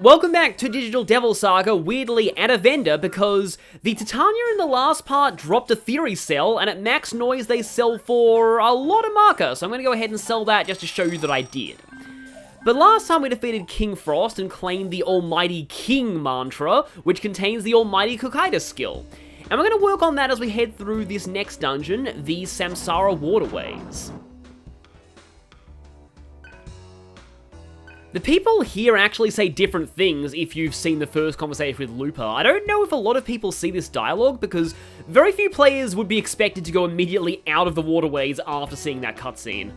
Welcome back to Digital Devil Saga, weirdly at a vendor, because the Titania in the last part dropped a theory cell, and at max noise they sell for a lot of marker, so I'm going to go ahead and sell that just to show you that I did. But last time we defeated King Frost and claimed the Almighty King mantra, which contains the Almighty Kokaitis skill. And we're going to work on that as we head through this next dungeon, the Samsara Waterways. The people here actually say different things if you've seen the first conversation with Looper. I don't know if a lot of people see this dialogue because very few players would be expected to go immediately out of the waterways after seeing that cutscene.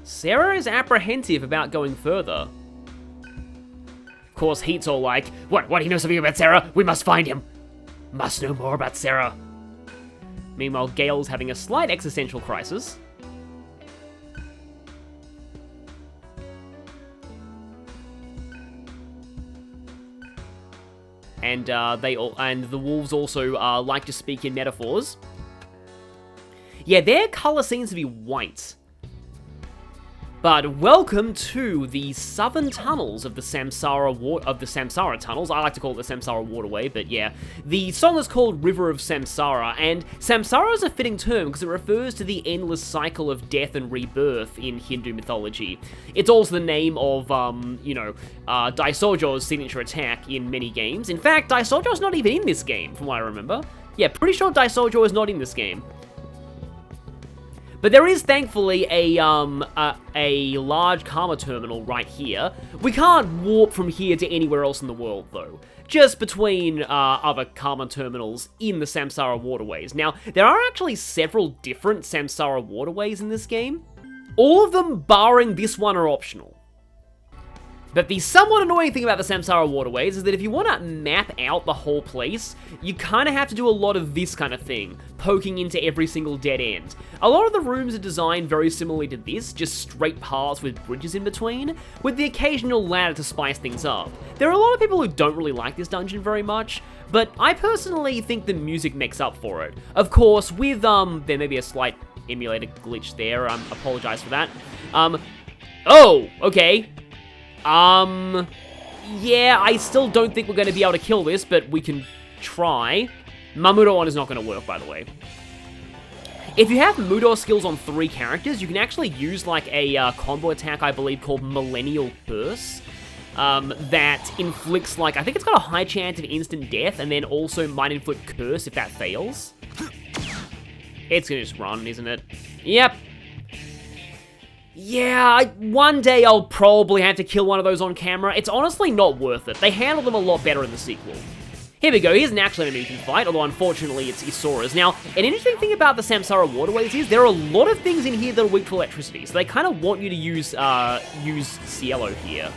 Sarah is apprehensive about going further. Of course, Heat's all like, What, he knows something about Sarah? We must find him. Must know more about Sarah. Meanwhile, Gale's having a slight existential crisis. And the wolves also like to speak in metaphors. Yeah, their color seems to be white. But welcome to the southern tunnels of the Samsara tunnels. I like to call it the Samsara Waterway, but yeah. The song is called River of Samsara, and Samsara is a fitting term because it refers to the endless cycle of death and rebirth in Hindu mythology. It's also the name of, Daisojo's signature attack in many games. In fact, Daisojo's not even in this game, from what I remember. Yeah, pretty sure Daisojo is not in this game. But there is, thankfully, a large Karma terminal right here. We can't warp from here to anywhere else in the world, though. Just between other Karma terminals in the Samsara Waterways. Now, there are actually several different Samsara Waterways in this game. All of them, barring this one, are optional. But the somewhat annoying thing about the Samsara Waterways is that if you want to map out the whole place, you kind of have to do a lot of this kind of thing, poking into every single dead end. A lot of the rooms are designed very similarly to this, just straight paths with bridges in between, with the occasional ladder to spice things up. There are a lot of people who don't really like this dungeon very much, but I personally think the music makes up for it. Of course, with, there may be a slight emulator glitch there, apologize for that. Oh, okay. Yeah, I still don't think we're going to be able to kill this, but we can try. My Mudo one is not going to work, by the way. If you have Mudo skills on 3 characters, you can actually use, like, a combo attack, I believe, called Millennial Curse, that inflicts, like, I think it's got a high chance of instant death, and then also might inflict Curse if that fails. It's going to just run, isn't it? Yep. Yeah, one day I'll probably have to kill one of those on camera. It's honestly not worth it. They handle them a lot better in the sequel. Here we go, here's an actual enemy you can fight, although unfortunately it's Isaura's. Now, an interesting thing about the Samsara Waterways is there are a lot of things in here that are weak to electricity, so they kind of want you to use Cielo here.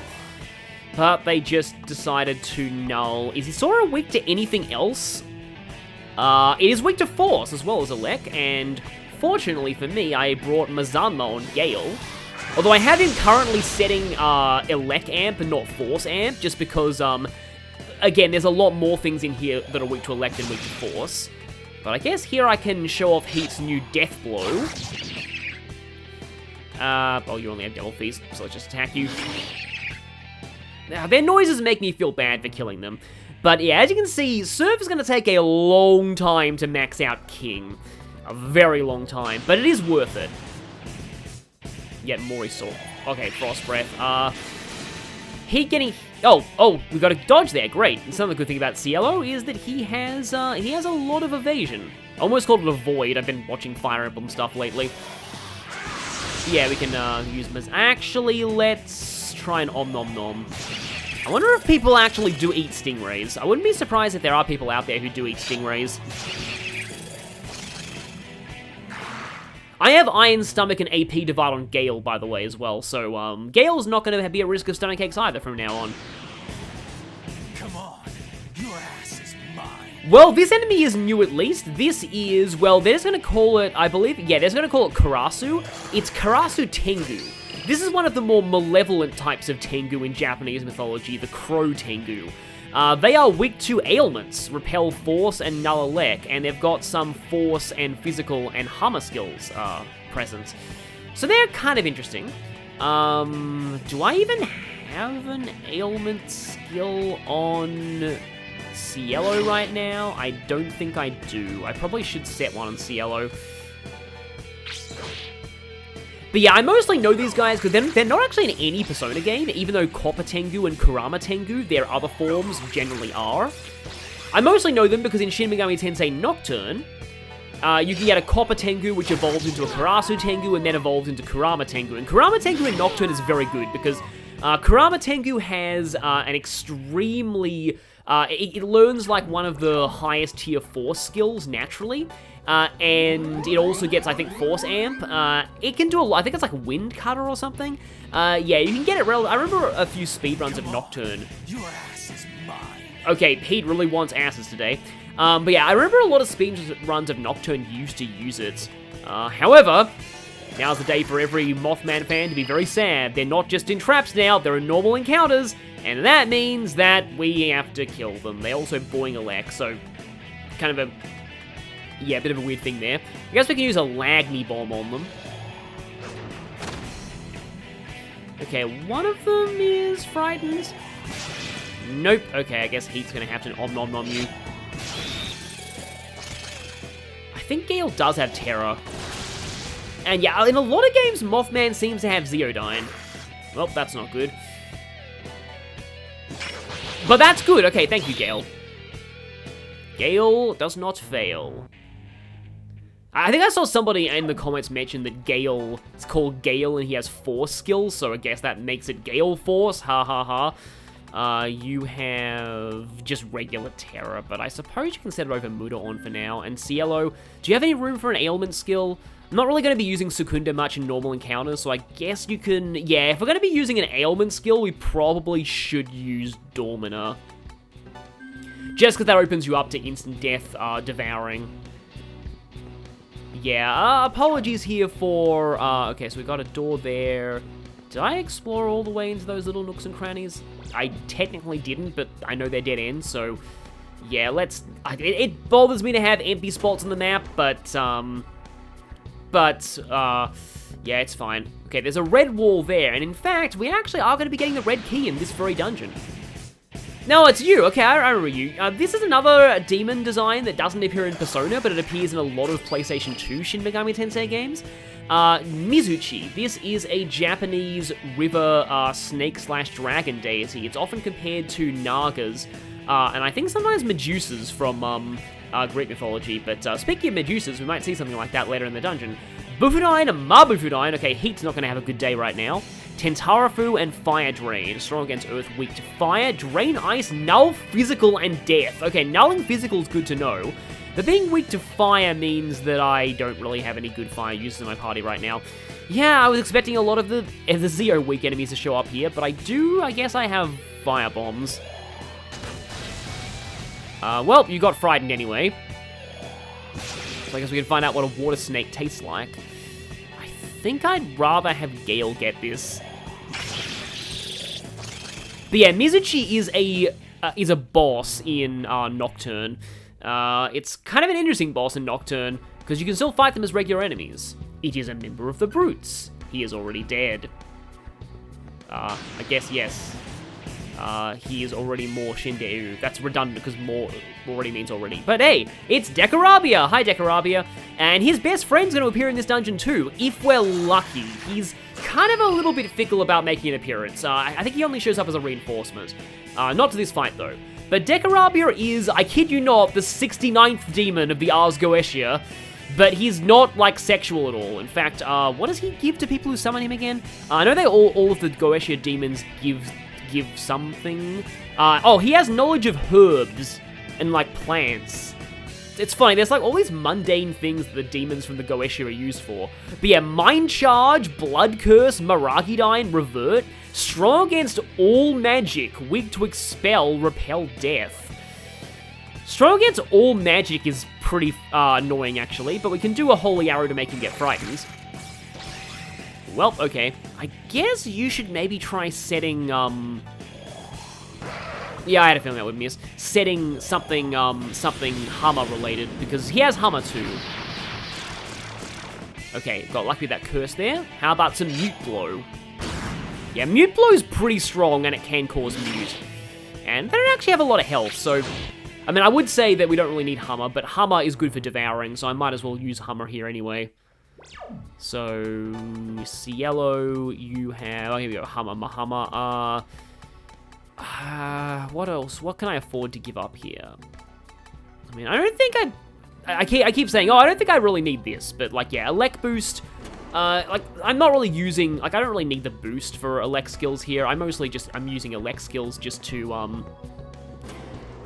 But they just decided to null. Is Isaura weak to anything else? It is weak to Force as well as Elec, and fortunately for me, I brought Mazama on Gale. Although I have him currently setting Elec Amp and not Force Amp, just because, again, there's a lot more things in here that are weak to Elec than weak to Force. But I guess here I can show off Heat's new Death Blow. Oh, you only have Devil Feast, so let's just attack you. Now, their noises make me feel bad for killing them. But yeah, as you can see, Surf is going to take a long time to max out King. A very long time, but it is worth it. Yet more Sword. Okay, Frost Breath. Heat getting... Oh, we got a dodge there, great. And some of the good thing about Cielo is that he has a lot of evasion. I almost called it a void. I've been watching Fire Emblem stuff lately. Yeah, we can use Maz. Actually, let's try an Om Nom Nom. I wonder if people actually do eat stingrays. I wouldn't be surprised if there are people out there who do eat stingrays. I have Iron Stomach and AP Divide on Gale, by the way, as well, so, Gale's not going to be at risk of stomach aches either from now on. Come on, your ass is mine. Well, this enemy is new at least. This is, well, they're just going to call it, I believe, yeah, they're just going to call it Karasu. It's Karasu Tengu. This is one of the more malevolent types of Tengu in Japanese mythology, the Crow Tengu. They are weak to ailments, repel force and null elect, and they've got some force and physical and hammer skills present. So they're kind of interesting. Do I even have an ailment skill on Cielo right now? I don't think I do. I probably should set one on Cielo. But yeah, I mostly know these guys because they're not actually in any Persona game, even though Copper Tengu and Kurama Tengu, their other forms, generally are. I mostly know them because in Shin Megami Tensei Nocturne, you can get a Copper Tengu, which evolves into a Karasu Tengu, and then evolves into Kurama Tengu. And Kurama Tengu in Nocturne is very good, because Kurama Tengu has an extremely... it learns, like, one of the highest tier 4 skills, naturally. And it also gets, I think, Force Amp. It can do a lot. I think it's like Wind Cutter or something. Yeah, you can get it I remember a few speedruns of Nocturne. Your ass is mine. Okay, Pete really wants asses today. But yeah, I remember a lot of speedruns of Nocturne used to use it. However, now's the day for every Mothman fan to be very sad. They're not just in traps now, they're in normal encounters, and that means that we have to kill them. They also boing elect, so kind of a... yeah, a bit of a weird thing there. I guess we can use a Lagni Bomb on them. Okay, one of them is frightened. Nope. Okay, I guess Heat's gonna have to om-nom-nom you. I think Gale does have Terror. And yeah, in a lot of games, Mothman seems to have Zeodyne. Well, that's not good. But that's good. Okay, thank you, Gale. Gale does not fail. I think I saw somebody in the comments mention that Gale, it's called Gale and he has Force skills, so I guess that makes it Gale Force, ha ha ha. You have just regular Terror, but I suppose you can set it over Muda on for now. And Cielo, do you have any room for an ailment skill? I'm not really going to be using Secunda much in normal encounters, so I guess you can... yeah, if we're going to be using an ailment skill, we probably should use Dormina. Just because that opens you up to instant death devouring. Yeah, apologies here for... okay, so we got a door there. Did I explore all the way into those little nooks and crannies? I technically didn't, but I know they're dead ends, so... yeah, let's... it bothers me to have empty spots on the map, but, yeah, it's fine. Okay, there's a red wall there, and in fact, we actually are going to be getting the red key in this very dungeon. No, it's you. Okay, I remember you. This is another demon design that doesn't appear in Persona, but it appears in a lot of PlayStation 2 Shin Megami Tensei games. Mizuchi. This is a Japanese river snake/dragon deity. It's often compared to Nagas, and I think sometimes Medusas from Greek mythology. But speaking of Medusas, we might see something like that later in the dungeon. Bufudine and Mabufudine. Okay, Heat's not going to have a good day right now. Tentarafu and Fire Drain. Strong against Earth, weak to Fire. Drain Ice, Null Physical, and Death. Okay, nulling Physical is good to know. But being weak to Fire means that I don't really have any good Fire uses in my party right now. Yeah, I was expecting a lot of the Zeo weak enemies to show up here, but I guess I have Fire Bombs. Well, you got frightened anyway. So I guess we can find out what a water snake tastes like. I think I'd rather have Gale get this. But yeah, Mizuchi is a boss in Nocturne. It's kind of an interesting boss in Nocturne, because you can still fight them as regular enemies. It is a member of the Brutes. He is already dead. I guess yes. He is already more Shindeu. That's redundant because more already means already. But hey, it's Dekarabia! Hi, Dekarabia. And his best friend's going to appear in this dungeon too, if we're lucky. He's kind of a little bit fickle about making an appearance. I think he only shows up as a reinforcement. Not to this fight though. But Dekarabia is, I kid you not, the 69th demon of the Ars Goetia. But he's not, like, sexual at all. In fact, what does he give to people who summon him again? I know they all of the Goetia demons give something. Oh, he has knowledge of herbs and, like, plants. It's funny, there's, like, all these mundane things that the demons from the Goetia are used for. But yeah, Mind Charge, Blood Curse, Maragidine, Revert, strong against all magic, weak to expel, repel death. Strong against all magic is pretty annoying, actually, but we can do a Holy Arrow to make him get frightened. Well, okay. I guess you should maybe try setting, yeah, I had a feeling that would miss. Setting something, something Hummer related, because he has Hummer too. Okay, got lucky with that curse there. How about some Mute Blow? Yeah, Mute Blow is pretty strong, and it can cause mute. And they don't actually have a lot of health, so... I mean, I would say that we don't really need Hummer, but Hummer is good for devouring, so I might as well use Hummer here anyway. So, Cielo, you have... Oh, here we go, Hummer. What else? What can I afford to give up here? I mean, I don't think I keep saying, oh, I don't think I really need this, but, like, yeah, Elect Boost... like, I'm not really using... Like, I don't really need the boost for Elect skills here. I'm using Elect skills just to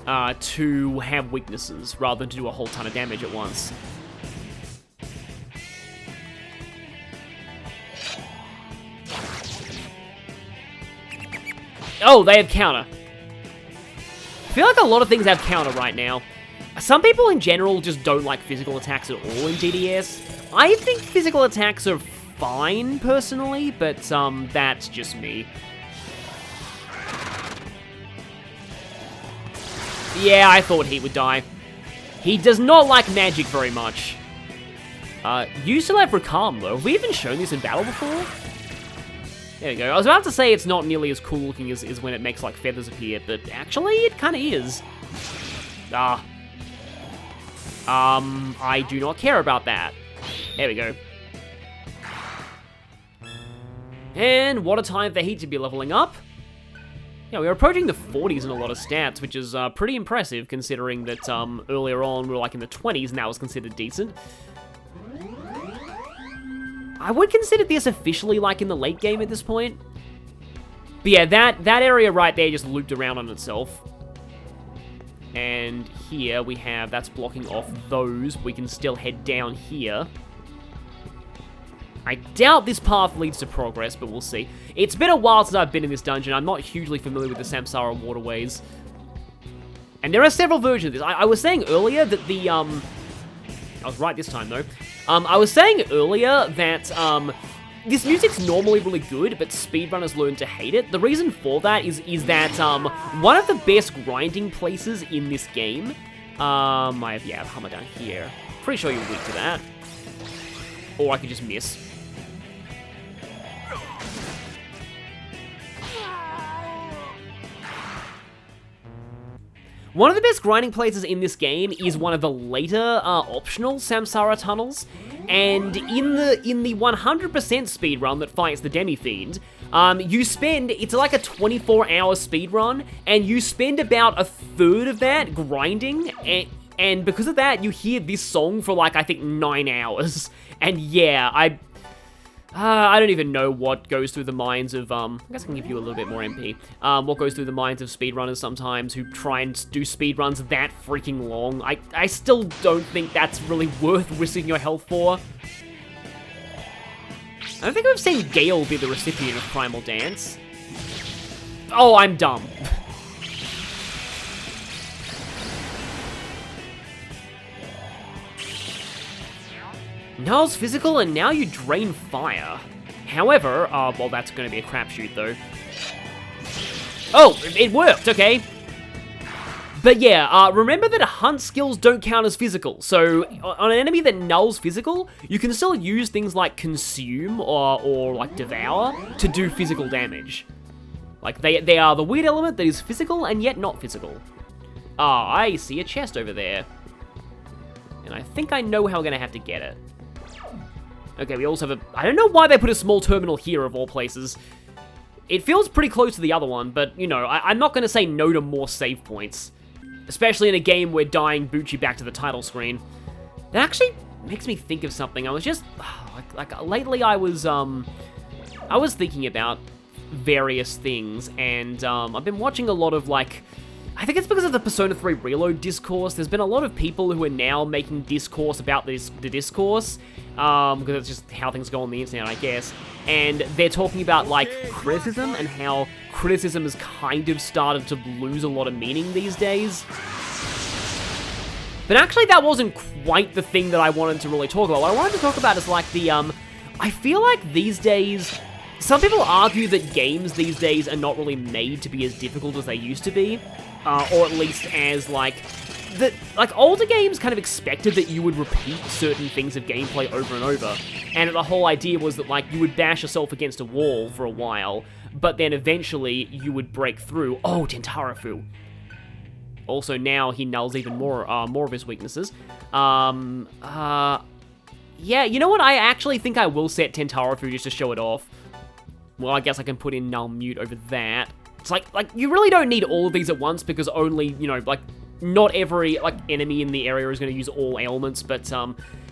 have weaknesses, rather than to do a whole ton of damage at once. Oh, they have counter. I feel like a lot of things have counter right now. Some people in general just don't like physical attacks at all in DDS. I think physical attacks are fine, personally, but that's just me. Yeah, I thought he would die. He does not like magic very much. You still have Recalm, though. Have we even shown this in battle before? There we go. I was about to say it's not nearly as cool looking as when it makes, like, feathers appear, but actually, it kind of is. I do not care about that. There we go. And what a time for Heat to be leveling up. Yeah, we're approaching the 40s in a lot of stats, which is pretty impressive, considering that earlier on we were, like, in the 20s, and that was considered decent. I would consider this officially, like, in the late game at this point. But yeah, that area right there just looped around on itself. And here we have, that's blocking off those. We can still head down here. I doubt this path leads to progress, but we'll see. It's been a while since I've been in this dungeon. I'm not hugely familiar with the Samsara Waterways. And there are several versions of this. I was saying earlier that the, I was right this time, though. I was saying earlier that, this music's normally really good, but speedrunners learn to hate it. The reason for that is that, one of the best grinding places in this game, I have Hummer down here. Pretty sure you're weak to that. Or I could just miss. One of the best grinding places in this game is one of the later optional Samsara tunnels, and in the 100% speedrun that fights the Demi-Fiend, it's like a 24-hour speedrun, and you spend about a third of that grinding, and because of that, you hear this song for like, I think, 9 hours. And yeah, I don't even know what goes through the minds of, I guess I can give you a little bit more MP. What goes through the minds of speedrunners sometimes who try and do speedruns that freaking long. I still don't think that's really worth risking your health for. I don't think I've seen Gale be the recipient of Primal Dance. Oh, I'm dumb. Null's physical, and now you drain fire. However, well, that's going to be a crapshoot, though. Oh, it worked, okay. But yeah, remember that hunt skills don't count as physical, so on an enemy that nulls physical, you can still use things like consume or like devour to do physical damage. Like, they are the weird element that is physical and yet not physical. Ah, I see a chest over there. And I think I know how we're going to have to get it. Okay, we also have I don't know why they put a small terminal here, of all places. It feels pretty close to the other one, but, you know, I'm not going to say no to more save points. Especially in a game where dying boots you back to the title screen. That actually makes me think of something. I was just, lately I was thinking about various things, and I've been watching a lot of, like, I think it's because of the Persona 3 Reload discourse. There's been a lot of people who are now making discourse about the discourse, because it's just how things go on the internet, I guess. And they're talking about, like, criticism and how criticism has kind of started to lose a lot of meaning these days. But actually, that wasn't quite the thing that I wanted to really talk about. What I wanted to talk about is, like, the, I feel like these days, some people argue that games these days are not really made to be as difficult as they used to be. Or at least as, like, like, older games kind of expected that you would repeat certain things of gameplay over and over, and the whole idea was that, like, you would bash yourself against a wall for a while, but then eventually you would break through. Oh, Tentarafu. Also, now he nulls even more of his weaknesses. Yeah, you know what? I actually think I will set Tentarafu just to show it off. Well, I guess I can put in null mute over that. It's like, you really don't need all of these at once, because only, you know, like, not every, like, enemy in the area is going to use all ailments, but,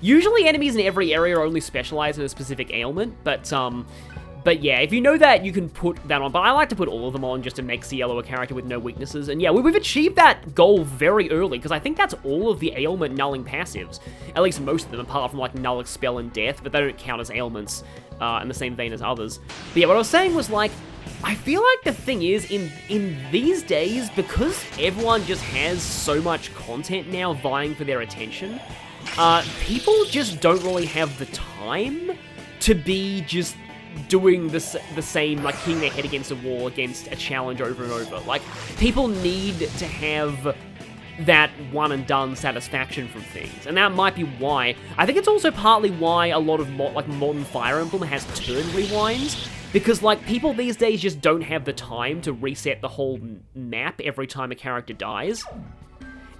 usually enemies in every area only specialize in a specific ailment, but yeah, if you know that, you can put that on, but I like to put all of them on just to make Cielo a character with no weaknesses, and yeah, we've achieved that goal very early, because I think that's all of the ailment nulling passives, at least most of them, apart from, like, Null, Expel, and Death, but they don't count as ailments, in the same vein as others. But yeah, what I was saying was, like, I feel like the thing is, in these days, because everyone just has so much content now vying for their attention, people just don't really have the time to be just doing the same, like, hitting their head against a wall against a challenge over and over. Like, people need to have that one-and-done satisfaction from things, and that might be why. I think it's also partly why a lot of, modern Fire Emblem has turn rewinds, because, like, people these days just don't have the time to reset the whole map every time a character dies.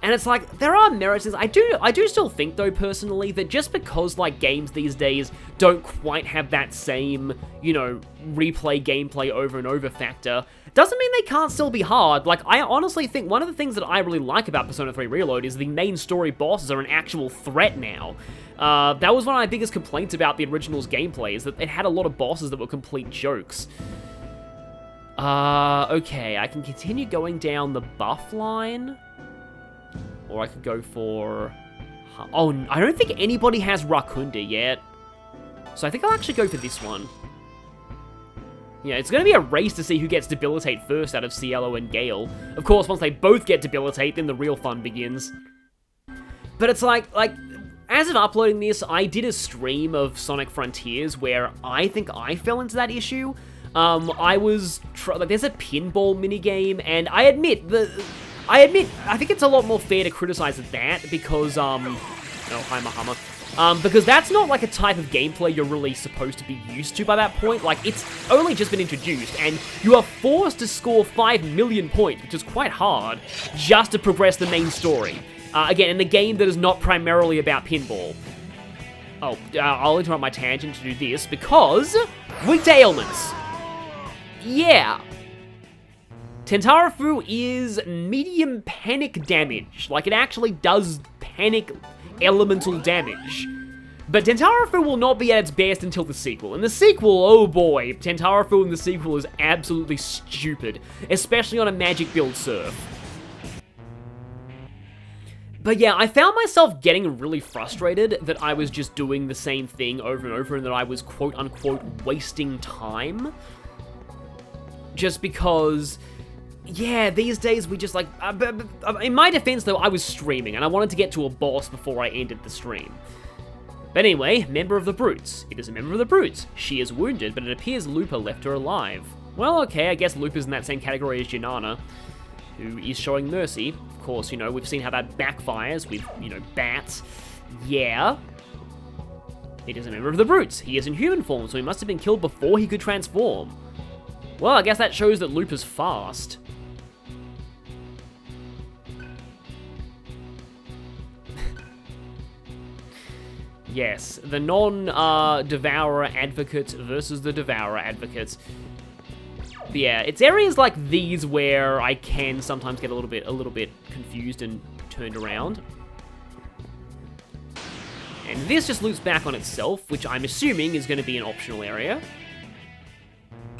And it's like, there are merits in this. I do still think, though, personally, that just because, like, games these days don't quite have that same, you know, replay gameplay over and over factor, doesn't mean they can't still be hard. Like, I honestly think one of the things that I really like about Persona 3 Reload is the main story bosses are an actual threat now. That was one of my biggest complaints about the original's gameplay, is that it had a lot of bosses that were complete jokes. Okay, I can continue going down the buff line. Or I could go for... Oh, I don't think anybody has Rakunda yet. So I think I'll actually go for this one. Yeah, it's going to be a race to see who gets Debilitate first out of Cielo and Gale. Of course, once they both get Debilitate, then the real fun begins. But it's like, as of uploading this, I did a stream of Sonic Frontiers where I think I fell into that issue. There's a pinball minigame, and I admit, I think it's a lot more fair to criticize that because, oh, hi, Mahama. Because that's not, like, a type of gameplay you're really supposed to be used to by that point. Like, it's only just been introduced, and you are forced to score 5 million points, which is quite hard, just to progress the main story. Again, in a game that is not primarily about pinball. Oh, I'll interrupt my tangent to do this, because weekday ailments. Yeah. Tentarafu is medium panic damage. Like, it actually does panic elemental damage. But Tentarafu will not be at its best until the sequel. In the sequel, oh boy, Tentarafu in the sequel is absolutely stupid. Especially on a magic build surf. But yeah, I found myself getting really frustrated that I was just doing the same thing over and over and that I was quote-unquote wasting time. Just because... Yeah, these days we just, like, in my defense, though, I was streaming, and I wanted to get to a boss before I ended the stream. But anyway, member of the Brutes. It is a member of the Brutes. She is wounded, but it appears Lupa left her alive. Well, okay, I guess Lupa's in that same category as Janana, who is showing mercy. Of course, you know, we've seen how that backfires with, you know, bats. Yeah. It is a member of the Brutes. He is in human form, so he must have been killed before he could transform. Well, I guess that shows that Lupa's fast. Yes, the non-Devourer Advocate versus the Devourer Advocate. But yeah, it's areas like these where I can sometimes get a little bit confused and turned around. And this just loops back on itself, which I'm assuming is going to be an optional area.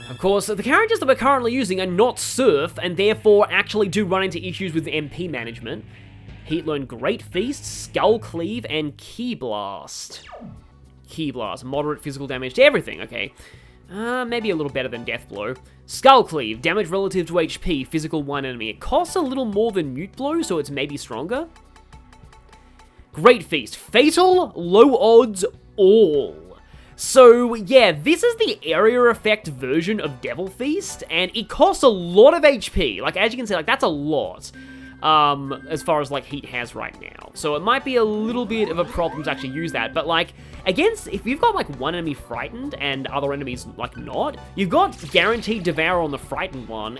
Of course, the characters that we're currently using are not Surf, and therefore actually do run into issues with MP management. Heat learn Great Feast, Skull Cleave, and Key Blast. Key Blast, moderate physical damage to everything, okay. Maybe a little better than Death Blow. Skull Cleave, damage relative to HP, physical 1 enemy. It costs a little more than Mute Blow, so it's maybe stronger. Great Feast, fatal, low odds, all. So, yeah, this is the area effect version of Devil Feast, and it costs a lot of HP. Like, as you can see, like, that's a lot. as far as, like, heat has right now. So it might be a little bit of a problem to actually use that, but, like, against, if you've got, like, one enemy frightened and other enemies, like, not, you've got guaranteed devour on the frightened one,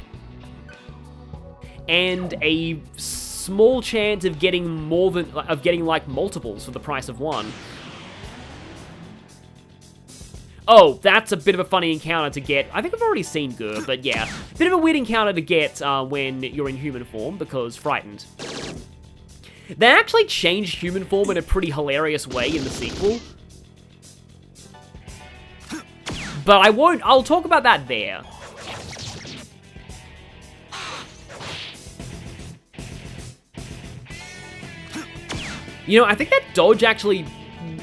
and a small chance of getting like, multiples for the price of one. Oh, that's a bit of a funny encounter to get. I think I've already seen Gur, but yeah. Bit of a weird encounter to get when you're in human form, because frightened. They actually changed human form in a pretty hilarious way in the sequel. But I'll talk about that there. You know, I think that dodge actually...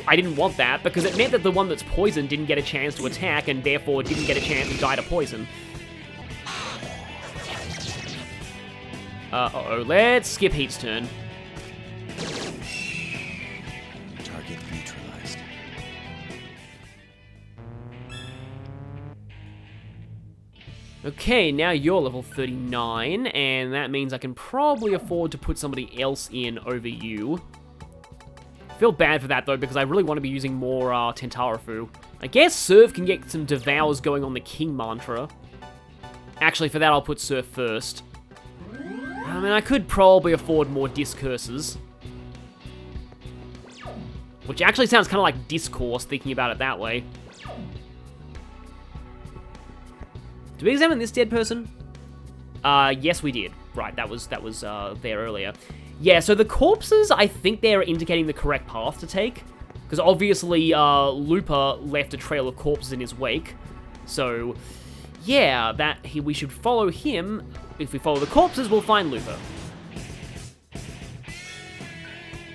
I didn't want that, because it meant that the one that's poisoned didn't get a chance to attack, and therefore didn't get a chance to die to poison. Uh-oh, let's skip Heat's turn. Target neutralized. Okay, now you're level 39, and that means I can probably afford to put somebody else in over you. Feel bad for that, though, because I really want to be using more Tentarafu. I guess Surf can get some devours going on the King Mantra. Actually, for that, I'll put Surf first. I mean, I could probably afford more Discurses. Which actually sounds kind of like Discourse, thinking about it that way. Did we examine this dead person? Yes, we did. Right, that was there earlier. Yeah, so the corpses, I think they're indicating the correct path to take. Because obviously, Looper left a trail of corpses in his wake. So, yeah, we should follow him. If we follow the corpses, we'll find Looper.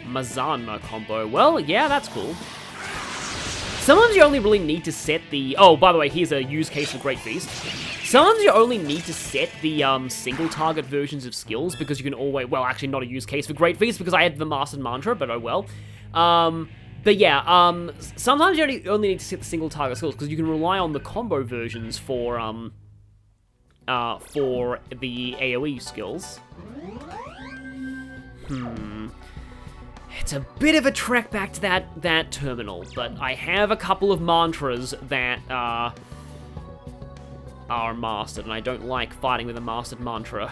Mazanma combo. Well, yeah, that's cool. Sometimes you only really need to set the... Oh, by the way, here's a use case for Great Feast. Sometimes you only need to set the single target versions of skills, because you can always... Well, actually not a use case for Great Feast, because I had the Mastered Mantra, but oh well. But yeah, sometimes you only need to set the single target skills, because you can rely on the combo versions for the AoE skills. It's a bit of a trek back to that terminal, but I have a couple of mantras that are mastered, and I don't like fighting with a mastered mantra.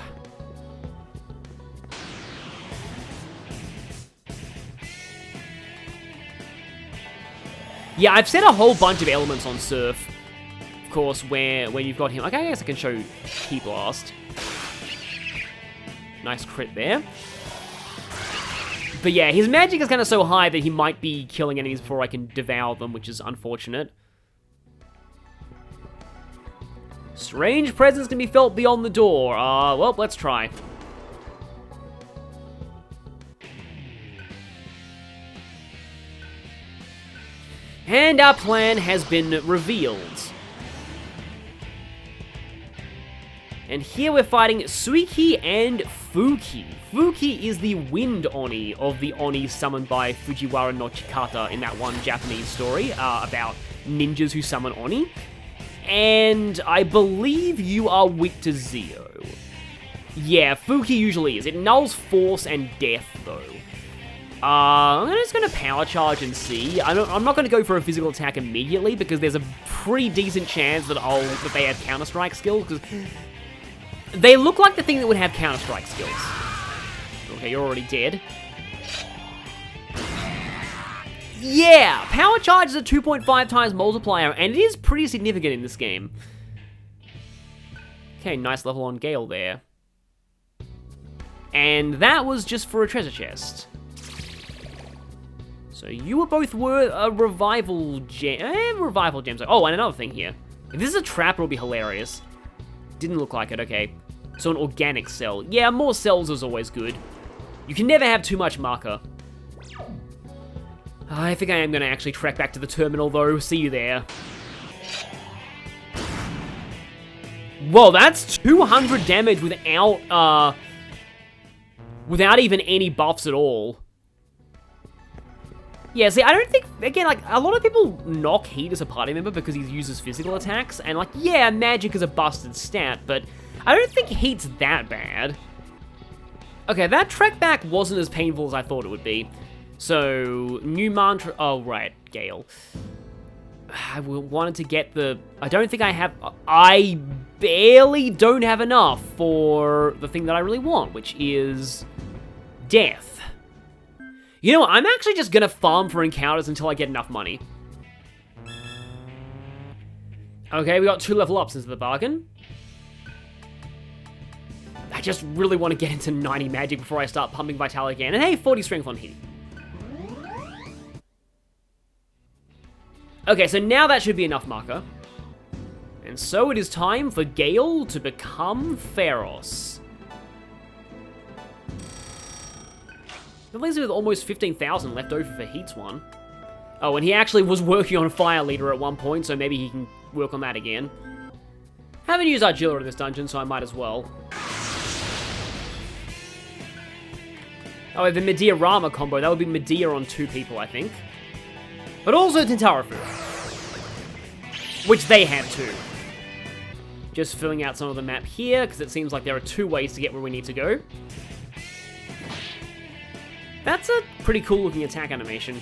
Yeah, I've set a whole bunch of elements on Surf, of course, where you've got him. Okay, I guess I can show Key Blast. Nice crit there. But yeah, his magic is kind of so high that he might be killing enemies before I can devour them, which is unfortunate. Strange presence can be felt beyond the door. Well, let's try. And our plan has been revealed. And here we're fighting Suiki and Fuki. Fuki is the wind Oni of the Oni summoned by Fujiwara no Chikata in that one Japanese story about ninjas who summon Oni. And I believe you are weak to Zio. Yeah, Fuki usually is. It nulls force and death, though. I'm just going to power charge and see. I'm not going to go for a physical attack immediately, because there's a pretty decent chance that they have Counter-Strike skills, because they look like the thing that would have Counter-Strike skills. Okay, you're already dead. Yeah! Power charge is a 2.5 times multiplier, and it is pretty significant in this game. Okay, nice level on Gale there. And that was just for a treasure chest. So you were both revival gems. Oh, and another thing here. If this is a trap, it'll be hilarious. Didn't look like it, okay. So an organic cell. Yeah, more cells is always good. You can never have too much marker. I think I am going to actually trek back to the terminal, though. See you there. Whoa, that's 200 damage without even any buffs at all. Yeah, see, I don't think, again, like, a lot of people knock Heat as a party member because he uses physical attacks, and, like, yeah, magic is a busted stat, but I don't think Heat's that bad. Okay, that trek back wasn't as painful as I thought it would be. So, new mantra... Oh, right, Gale. I wanted to get the... I don't think I have... I barely don't have enough for the thing that I really want, which is... death. You know what? I'm actually just gonna farm for encounters until I get enough money. Okay, we got 2 level ups into the bargain. I just really want to get into 90 magic before I start pumping vitality again. And hey, 40 strength on hit. Okay, so now that should be enough marker. And so it is time for Gale to become Pharos. At least with almost 15,000 left over for Heat's one. Oh, and he actually was working on Fire Leader at one point, so maybe he can work on that again. Haven't used Argilla in this dungeon, so I might as well. Oh, the Medea-Rama combo. That would be Medea on 2 people, I think. But also Tintarafu. Which they have too. Just filling out some of the map here, because it seems like there are 2 ways to get where we need to go. That's a pretty cool looking attack animation.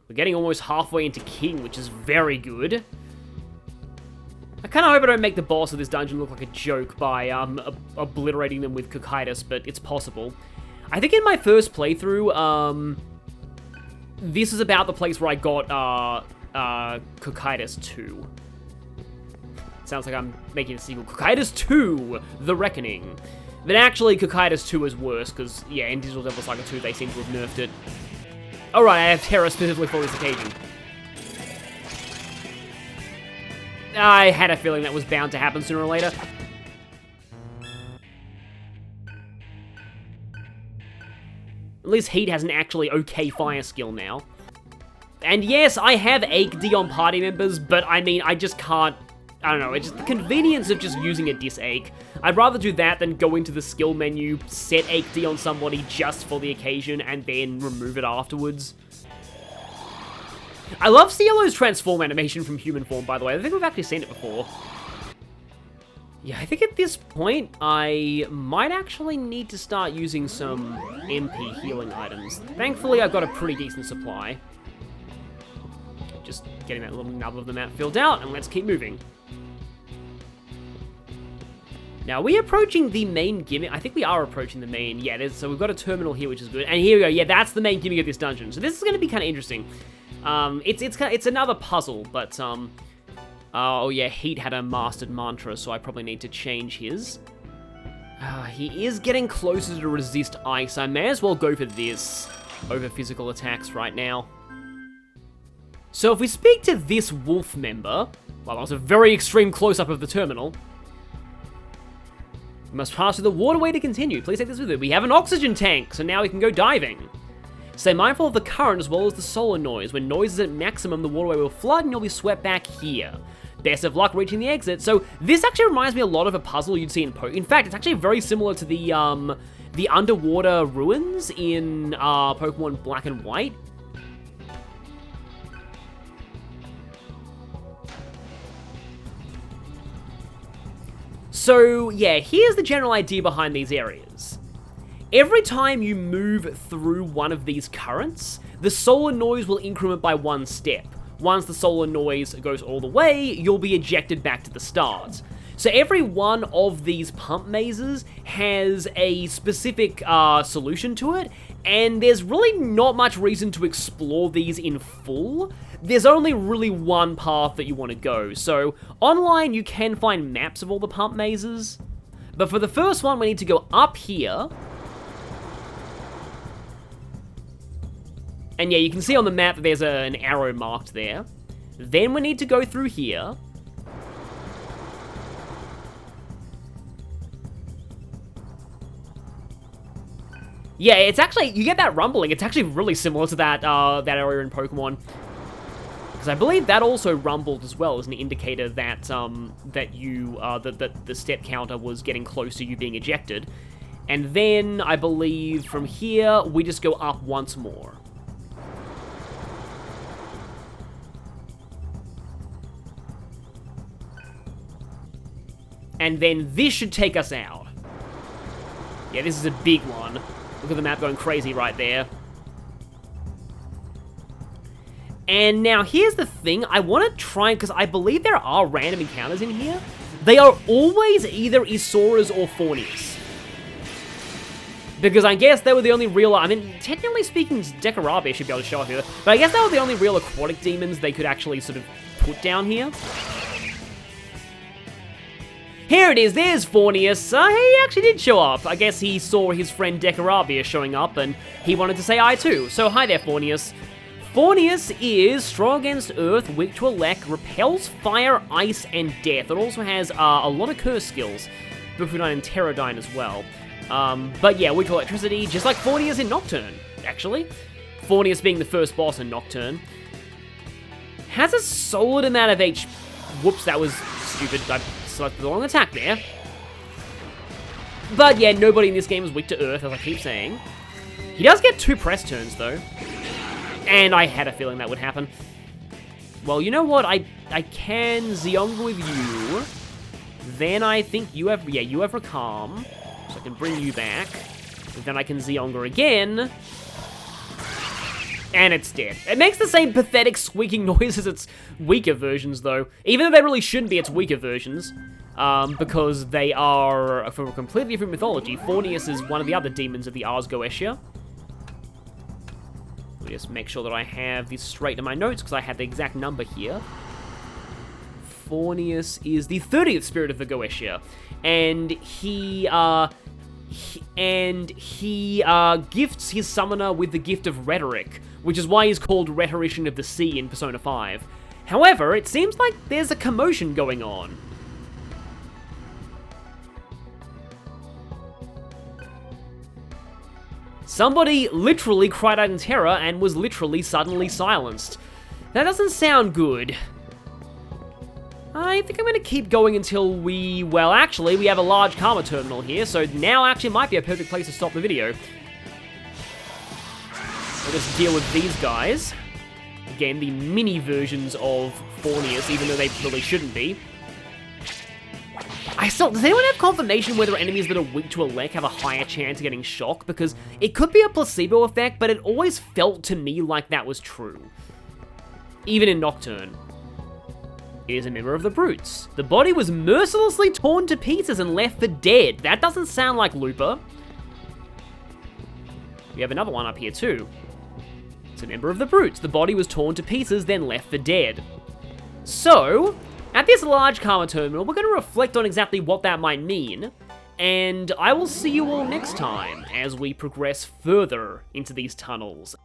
We're getting almost halfway into King, which is very good. I kind of hope I don't make the boss of this dungeon look like a joke by obliterating them with Cocytus, but it's possible. I think in my first playthrough, this is about the place where I got Cocytus 2. Sounds like I'm making a sequel. Cocytus 2, The Reckoning. But actually, Cocytus 2 is worse, because, yeah, in Digital Devil Saga 2, they seem to have nerfed it. Alright, I have Terra specifically for this occasion. I had a feeling that was bound to happen sooner or later. At least Heat has an actually okay fire skill now. And yes, I have AKD on party members, but I mean, I just can't... I don't know, it's just the convenience of just using a dis-ake. I'd rather do that than go into the skill menu, set AKD on somebody just for the occasion, and then remove it afterwards. I love Cielo's transform animation from human form, by the way. I think we've actually seen it before. Yeah, I think at this point, I might actually need to start using some MP healing items. Thankfully, I've got a pretty decent supply. Just getting that little nub of the map filled out, and let's keep moving. Now, are we approaching the main gimmick? I think we are approaching the main. Yeah, so we've got a terminal here, which is good. And here we go. Yeah, that's the main gimmick of this dungeon. So this is going to be kind of interesting. It's another puzzle, but oh yeah, Heat had a mastered mantra, so I probably need to change his. He is getting closer to resist ice. I may as well go for this over physical attacks right now. So if we speak to this wolf member, well, that was a very extreme close-up of the terminal. We must pass through the waterway to continue. Please take this with you. We have an oxygen tank, so now we can go diving. Stay mindful of the current as well as the solar noise. When noise is at maximum, the waterway will flood and you'll be swept back here. Best of luck reaching the exit. So this actually reminds me a lot of a puzzle you'd see in In fact, it's actually very similar to the underwater ruins in Pokemon Black and White. So yeah, here's the general idea behind these areas. Every time you move through one of these currents, the solar noise will increment by 1 step. Once the solar noise goes all the way, you'll be ejected back to the start. So every one of these pump mazes has a specific solution to it, and there's really not much reason to explore these in full. There's only really one path that you want to go. So online you can find maps of all the pump mazes, but for the first one we need to go up here. And yeah, you can see on the map that there's an arrow marked there. Then we need to go through here. Yeah, it's actually, you get that rumbling. It's actually really similar to that that area in Pokemon. Because I believe that also rumbled as well as an indicator that that the step counter was getting close to you being ejected. And then I believe from here we just go up once more. And then this should take us out. Yeah, this is a big one. Look at the map going crazy right there. And now here's the thing. I want to try, because I believe there are random encounters in here. They are always either Isoras or Fornius. Because I guess they were the only real, I mean, technically speaking, Dekarabia should be able to show up here, but I guess they were the only real aquatic demons they could actually sort of put down here. Here it is, there's Fornius. He actually did show up. I guess he saw his friend Dekarabia showing up, and he wanted to say hi too. So hi there, Fornius. Fornius is strong against earth, weak to elect, repels fire, ice, and death. It also has a lot of curse skills, Bufudyne and Pterodyne as well. But yeah, weak to electricity, just like Fornius in Nocturne, actually. Fornius being the first boss in Nocturne. Has a solid amount of HP. Whoops, that was stupid. I selected the wrong attack there. But yeah, nobody in this game is weak to earth, as I keep saying. He does get 2 press turns, though. And I had a feeling that would happen. Well, you know what? I can Zionga with you. Then I think you have... Yeah, you have Recalm. So I can bring you back. And then I can Zionga again. And it's dead. It makes the same pathetic squeaking noise as its weaker versions, though. Even though they really shouldn't be its weaker versions. Because they are from a completely different mythology. Fornius is one of the other demons of the Ars Goetia. Let me just make sure that I have this straight in my notes, because I have the exact number here. Fornius is the 30th spirit of the Goetia. And he gifts his summoner with the gift of rhetoric, which is why he's called Rhetorician of the Sea in Persona 5. However, it seems like there's a commotion going on. Somebody literally cried out in terror and was literally suddenly silenced. That doesn't sound good. I think I'm going to keep going until we... Well, actually, we have a large Karma terminal here, so now actually might be a perfect place to stop the video. We'll just deal with these guys. Again, the mini versions of Fornius, even though they really shouldn't be. Does anyone have confirmation whether enemies that are weak to Elec have a higher chance of getting shocked? Because it could be a placebo effect, but it always felt to me like that was true. Even in Nocturne. It is a member of the Brutes. The body was mercilessly torn to pieces and left for dead. That doesn't sound like Looper. We have another one up here too. It's a member of the Brutes. The body was torn to pieces, then left for dead. So, at this large Karma terminal, we're going to reflect on exactly what that might mean, and I will see you all next time as we progress further into these tunnels.